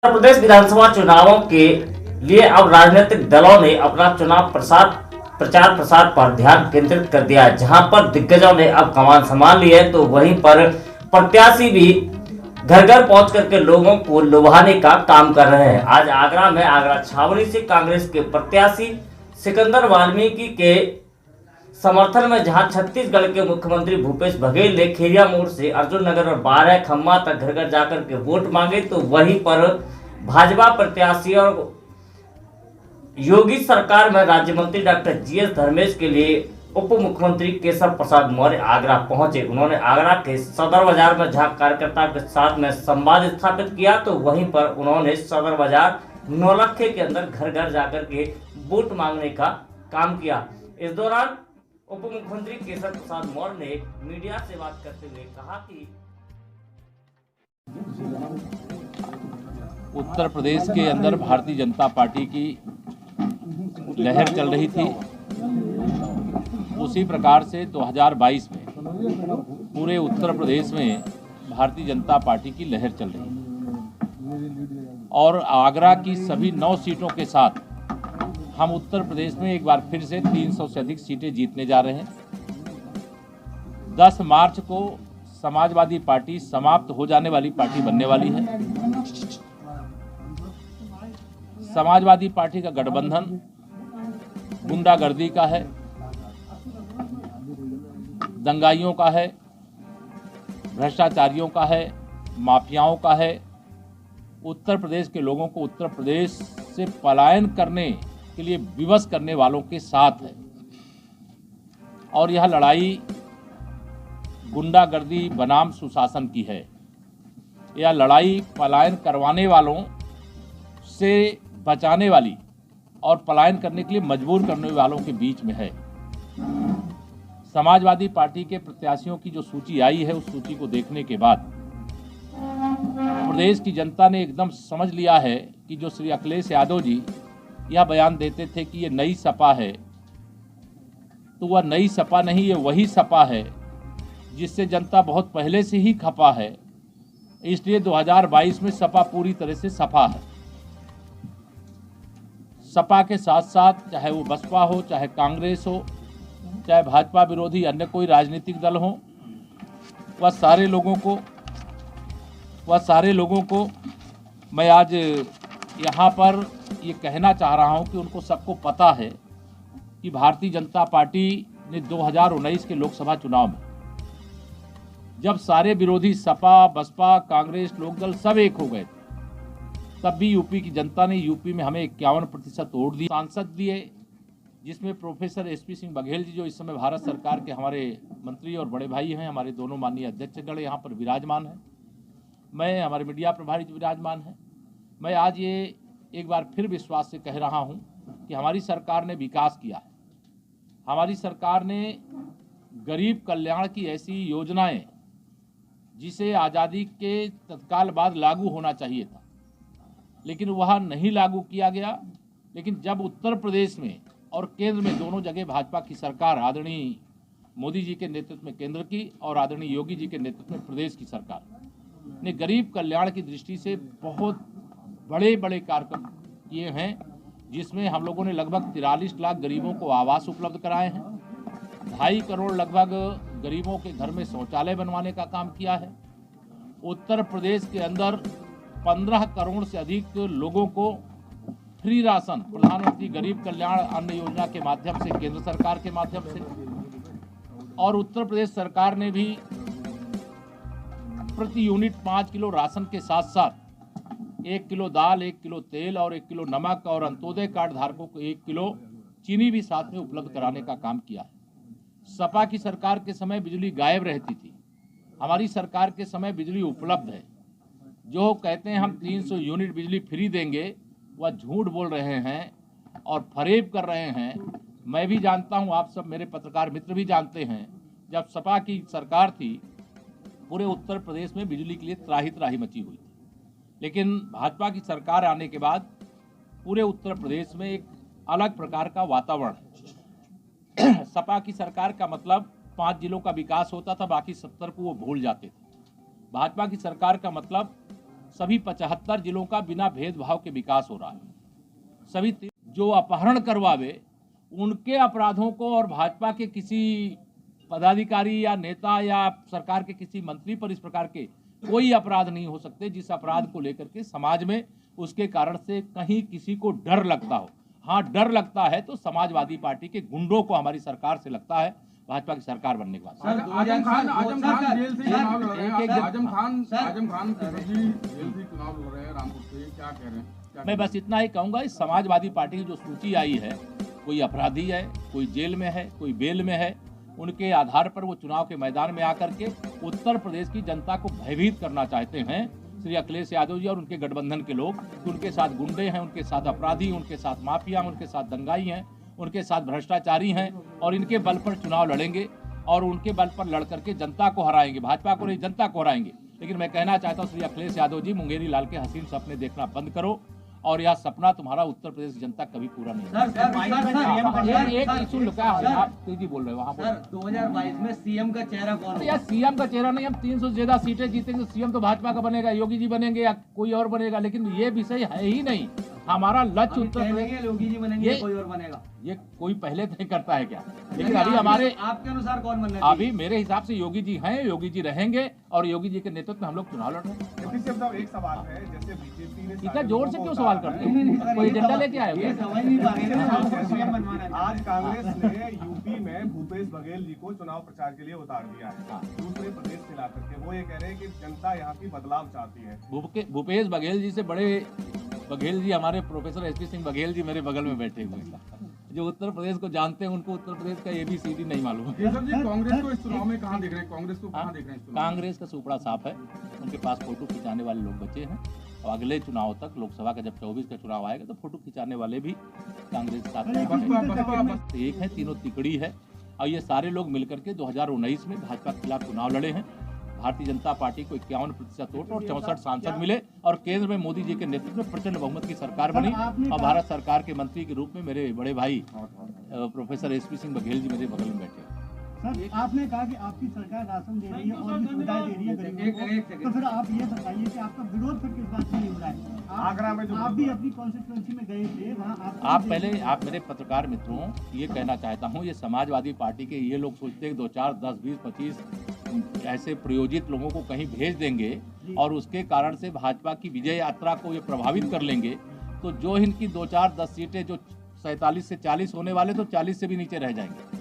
उत्तर प्रदेश विधानसभा चुनावों के लिए अब राजनीतिक दलों ने अपना चुनाव प्रचार प्रसार पर ध्यान केंद्रित कर दिया है। जहां पर दिग्गजों ने अब कमान संभाल ली है, तो वहीं पर प्रत्याशी भी घर घर पहुंच करके लोगों को लुभाने का काम कर रहे हैं। आज आगरा में आगरा छावनी से कांग्रेस के प्रत्याशी सिकंदर वाल्मीकि के समर्थन में जहां छत्तीसगढ़ के मुख्यमंत्री भूपेश बघेल ने खेरिया मोड़ से अर्जुन नगर और 12 खम्मा तक घर घर जाकर के वोट मांगे, तो वहीं पर भाजपा प्रत्याशी और योगी सरकार में राज्य मंत्री डॉक्टर जीएस धर्मेश के लिए उप मुख्यमंत्री केशव प्रसाद मौर्य आगरा पहुंचे। उन्होंने आगरा के सदर बाजार में जहां कार्यकर्ताओं के साथ में संवाद स्थापित किया, तो वहीं पर उन्होंने सदर बाजार नौलखे के अंदर घर घर जाकर के वोट मांगने का काम किया। इस दौरान उप मुख्यमंत्री केशव प्रसाद मौर्य ने मीडिया से बात करते हुए कहा कि उत्तर प्रदेश के अंदर भारतीय जनता पार्टी की लहर चल रही थी। उसी प्रकार से 2022 में पूरे उत्तर प्रदेश में भारतीय जनता पार्टी की लहर चल रही है और आगरा की सभी 9 सीटों के साथ हम उत्तर प्रदेश में एक बार फिर से 300 से अधिक सीटें जीतने जा रहे हैं। 10 मार्च को समाजवादी पार्टी समाप्त हो जाने वाली पार्टी बनने वाली है। समाजवादी पार्टी का गठबंधन गुंडागर्दी का है, दंगाइयों का है, भ्रष्टाचारियों का है, माफियाओं का है। उत्तर प्रदेश के लोगों को उत्तर प्रदेश से पलायन करने के लिए विवश करने वालों के साथ है और यह लड़ाई गुंडागर्दी बनाम सुशासन की है। यह लड़ाई पलायन करवाने वालों से बचाने वाली और पलायन करने के लिए मजबूर करने वालों के बीच में है। समाजवादी पार्टी के प्रत्याशियों की जो सूची आई है, उस सूची को देखने के बाद प्रदेश की जनता ने एकदम समझ लिया है कि जो श्री अखिलेश यादव जी यह बयान देते थे कि ये नई सपा है, तो वह नई सपा नहीं, ये वही सपा है जिससे जनता बहुत पहले से ही खपा है। इसलिए 2022 में सपा पूरी तरह से सफा है। सपा के साथ साथ चाहे वो बसपा हो, चाहे कांग्रेस हो, चाहे भाजपा विरोधी अन्य कोई राजनीतिक दल हो, वह सारे लोगों को मैं आज यहाँ पर ये कहना चाह रहा हूँ कि उनको सबको पता है कि भारतीय जनता पार्टी ने 2019 के लोकसभा चुनाव में जब सारे विरोधी सपा, बसपा, कांग्रेस, लोकदल सब एक हो गए थे, तब भी यूपी की जनता ने यूपी में हमें 51% वोट दिए, सांसद दिए, जिसमें प्रोफेसर एसपी सिंह बघेल जी जो इस समय भारत सरकार के हमारे मंत्री और बड़े भाई हैं, हमारे दोनों माननीय अध्यक्षगण यहाँ पर विराजमान हैं, मैं हमारे मीडिया प्रभारी विराजमान हैं। मैं आज ये एक बार फिर विश्वास से कह रहा हूं कि हमारी सरकार ने विकास किया है। हमारी सरकार ने गरीब कल्याण की ऐसी योजनाएं जिसे आज़ादी के तत्काल बाद लागू होना चाहिए था, लेकिन वह नहीं लागू किया गया। लेकिन जब उत्तर प्रदेश में और केंद्र में दोनों जगह भाजपा की सरकार आदरणीय मोदी जी के नेतृत्व में केंद्र की और आदरणीय योगी जी के नेतृत्व में प्रदेश की सरकार ने गरीब कल्याण की दृष्टि से बहुत बड़े बड़े कार्यक्रम किए हैं, जिसमें हम लोगों ने लगभग 43 लाख गरीबों को आवास उपलब्ध कराए हैं, 2.5 करोड़ लगभग गरीबों के घर में शौचालय बनवाने का काम किया है। उत्तर प्रदेश के अंदर 15 करोड़ से अधिक लोगों को फ्री राशन प्रधानमंत्री गरीब कल्याण अन्न योजना के माध्यम से, केंद्र सरकार के माध्यम से, और उत्तर प्रदेश सरकार ने भी प्रति यूनिट 5 किलो राशन के साथ साथ 1 किलो दाल, 1 किलो तेल और 1 किलो नमक और अंत्योदय कार्ड धारकों को 1 किलो चीनी भी साथ में उपलब्ध कराने का काम किया है। सपा की सरकार के समय बिजली गायब रहती थी, हमारी सरकार के समय बिजली उपलब्ध है। जो कहते हैं हम 300 यूनिट बिजली फ्री देंगे, वह झूठ बोल रहे हैं और फरेब कर रहे हैं। मैं भी जानता हूं, आप सब मेरे पत्रकार मित्र भी जानते हैं, जब सपा की सरकार थी पूरे उत्तर प्रदेश में बिजली के लिए त्राही त्राही मची हुई थी। लेकिन भाजपा की सरकार आने के बाद पूरे उत्तर प्रदेश में एक अलग प्रकार का वातावरण है। सपा की सरकार का मतलब 5 जिलों का विकास होता था, बाकी 70 को वो भूल जाते थे। भाजपा की सरकार का मतलब सभी 75 जिलों का बिना भेदभाव के विकास हो रहा है। सभी जो अपहरण करवावे उनके अपराधों को और भाजपा के किसी पदाधिकारी या नेता या सरकार के किसी मंत्री पर इस प्रकार के कोई अपराध नहीं हो सकते जिस अपराध को लेकर के समाज में उसके कारण से कहीं किसी को डर लगता हो। हाँ, डर लगता है तो समाजवादी पार्टी के गुंडों को हमारी सरकार से लगता है भाजपा की सरकार बनने के बाद। आजम खान जेल से चुनाव लड़ रहे हैं। आजम खान जेल से चुनाव लड़ रहे हैं रामपुर से, क्या कह रहे हैं? मैं बस इतना ही कहूंगा, इस समाजवादी पार्टी की जो सूची आई है, कोई अपराधी है, कोई जेल में है, कोई बेल में है, उनके आधार पर वो चुनाव के मैदान में आकर के उत्तर प्रदेश की जनता को भयभीत करना चाहते हैं श्री अखिलेश यादव जी और उनके गठबंधन के लोग। उनके साथ गुंडे हैं, उनके साथ अपराधी, उनके साथ माफिया, उनके साथ दंगाई हैं, उनके साथ भ्रष्टाचारी हैं और इनके बल पर चुनाव लड़ेंगे और उनके बल पर लड़ करके जनता को हराएंगे, भाजपा को नहीं जनता को हराएंगे। लेकिन मैं कहना चाहता हूँ श्री अखिलेश यादव जी, मुंगेरी लाल के हसीन सपने देखना बंद करो और यह सपना तुम्हारा उत्तर प्रदेश की जनता कभी पूरा नहीं होगा। एक इशू लगा है, आप तेजी बोल रहे हो वहाँ पर 2022 में सीएम का चेहरा कौन होगा? यार सीएम का चेहरा नहीं, हम 300 से ज्यादा सीटें जीतेंगे तो सीएम तो भाजपा का बनेगा, योगी जी बनेंगे या कोई और बनेगा, लेकिन ये विषय है ही नहीं। हमारा लक्ष्य उत्तर प्रदेश, योगी जी बनेंगे, कोई और बनेगा, ये कोई पहले तय करता है क्या? लेकिन अभी हमारे आपके अनुसार कौन बनना चाहिए? अभी मेरे हिसाब से योगी जी हैं, योगी जी रहेंगे और योगी जी के नेतृत्व में हम लोग चुनाव लड़ रहे हैं। एक सवाल है, जैसे बीजेपी ने इतना जोर से क्यों सवाल करते हैं? कोई एजेंडा लेके आए हो? समझ नहीं पा रहे। आज कांग्रेस ने यूपी में भूपेश बघेल जी को चुनाव प्रचार के लिए उतार दिया है दूसरे प्रदेश से ला करके। वो ये कह रहे हैं कि जनता यहाँ की बदलाव चाहती है। भूपेश बघेल जी से बड़े बघेल जी हमारे प्रोफेसर एसपी सिंह बघेल जी मेरे बगल में बैठे हुए हैं, जो उत्तर प्रदेश को जानते हैं, उनको उत्तर प्रदेश का ABCD नहीं मालूम है। कांग्रेस को इस चुनाव में कहाँ देख रहे हैं? कांग्रेस को कहाँ देख रहे हैं? कांग्रेस का सुपड़ा साफ है, उनके पास फोटो खिंचाने वाले लोग बचे हैं और अगले चुनाव तक, लोकसभा का जब 24 का चुनाव आएगा तो फोटो खिंचाने वाले भी कांग्रेस के साथ एक है, तीनों तिकड़ी है और ये सारे लोग मिलकर के 2019 में भाजपा के खिलाफ चुनाव लड़े हैं। भारतीय जनता पार्टी को 51% वोट और 64 सांसद मिले और केंद्र में मोदी जी के नेतृत्व में प्रचंड बहुमत की सरकार बनी और भारत सरकार के मंत्री के रूप में मेरे बड़े भाई प्रोफेसर एसपी सिंह बघेल जी मेरे बगल में बैठे। सर, आपने कहा कि आपकी सरकार राशन दे रही है और भी सुविधाएं दे रही है गरीबों को, तो फिर आप ये बताइए कि आपका विरोध फिर किस बात से नहीं हो रहा है? आगरा में आप भी अपनी कॉन्स्टिट्यूएंसी में गए थे, वहाँ आप मेरे पत्रकार मित्रों ये कहना चाहता हूँ, ये समाजवादी पार्टी के ये लोग सोचते हैं 2, 4, 10, 20, 25 ऐसे प्रयोजित लोगों को कहीं भेज देंगे और उसके कारण से भाजपा की विजय यात्रा को ये प्रभावित कर लेंगे, तो जो इनकी 2, 4, 10 सीटें जो 47 से 40 होने वाले तो 40 से भी नीचे रह जाएंगे।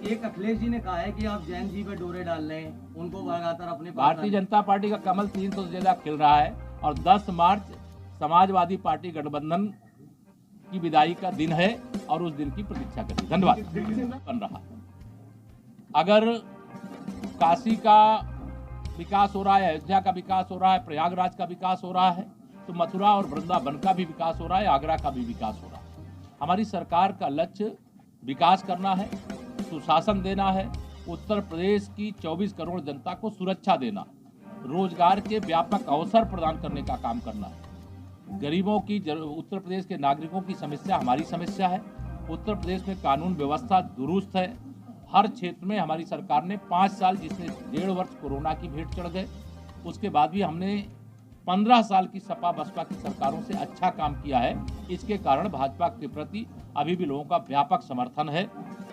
एक अखिलेश जी ने कहा है कि आप जैन जी पे डोरे डाल रहे हैं, उनको लगातार अपने भारतीय जनता पार्टी का कमल 300 से ज्यादा खिल रहा है और 10 मार्च समाजवादी पार्टी गठबंधन की विदाई का दिन है और उस दिन की प्रतीक्षा करिए। धन्यवाद। बन रहा अगर काशी का विकास हो रहा है, अयोध्या का विकास हो रहा है, प्रयागराज का विकास हो रहा है, तो मथुरा और वृंदावन का भी विकास हो रहा है, आगरा का भी विकास हो रहा है। हमारी सरकार का लक्ष्य विकास करना है, सुशासन देना है, उत्तर प्रदेश की 24 करोड़ जनता को सुरक्षा देना, रोजगार के व्यापक अवसर प्रदान करने का काम करना है। गरीबों की, उत्तर प्रदेश के नागरिकों की समस्या हमारी समस्या है। उत्तर प्रदेश में कानून व्यवस्था दुरुस्त है। हर क्षेत्र में हमारी सरकार ने 5 साल, जिसमें 1.5 वर्ष कोरोना की भेंट चढ़ गए, उसके बाद भी हमने 15 साल की सपा बसपा की सरकारों से अच्छा काम किया है। इसके कारण भाजपा के प्रति अभी भी लोगों का व्यापक समर्थन है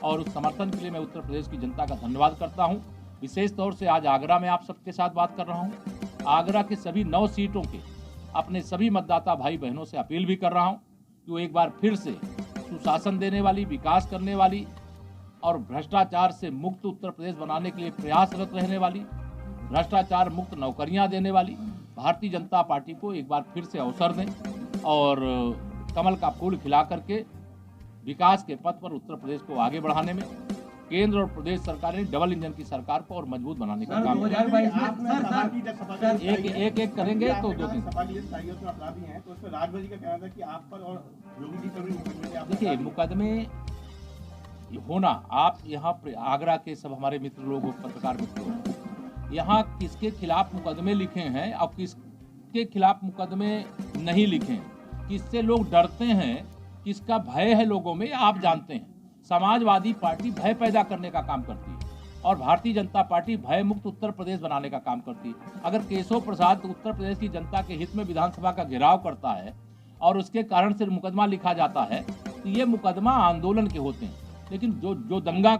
और उस समर्थन के लिए मैं उत्तर प्रदेश की जनता का धन्यवाद करता हूं। विशेष तौर से आज आगरा में आप सबके साथ बात कर रहा हूं। आगरा के सभी 9 सीटों के अपने सभी मतदाता भाई बहनों से अपील भी कर रहा हूं कि वो एक बार फिर से सुशासन देने वाली, विकास करने वाली और भ्रष्टाचार से मुक्त उत्तर प्रदेश बनाने के लिए प्रयासरत रहने वाली, भ्रष्टाचार मुक्त नौकरियां देने वाली भारतीय जनता पार्टी को एक बार फिर से अवसर दें और कमल का फूल खिला करके विकास के पथ पर उत्तर प्रदेश को आगे बढ़ाने में केंद्र और प्रदेश सरकार ने डबल इंजन की सरकार को और मजबूत बनाने का काम किया। एक करेंगे तो 2-3 अपराधी हैं, तो उसमें राजभर का कहना था कि आप पर और योगी जी पर भी मुकदमे। देखिए, मुकदमे होना, आप यहाँ आगरा के सब हमारे मित्र लोग, पत्रकार मित्र लोग, यहाँ किसके खिलाफ मुकदमे लिखे हैं और किसके खिलाफ मुकदमे नहीं लिखे हैं, किससे लोग डरते हैं, किसका भय है लोगों में, आप जानते हैं। समाजवादी पार्टी भय पैदा करने का काम करती है। और भारतीय जनता पार्टी भयमुक्त उत्तर प्रदेश बनाने का काम करती है। अगर केशव प्रसाद उत्तर प्रदेश की जनता के हित में विधानसभा का घेराव करता है और उसके कारण से मुकदमा लिखा जाता है, तो ये मुकदमा आंदोलन के होते हैं। लेकिन जो दंगा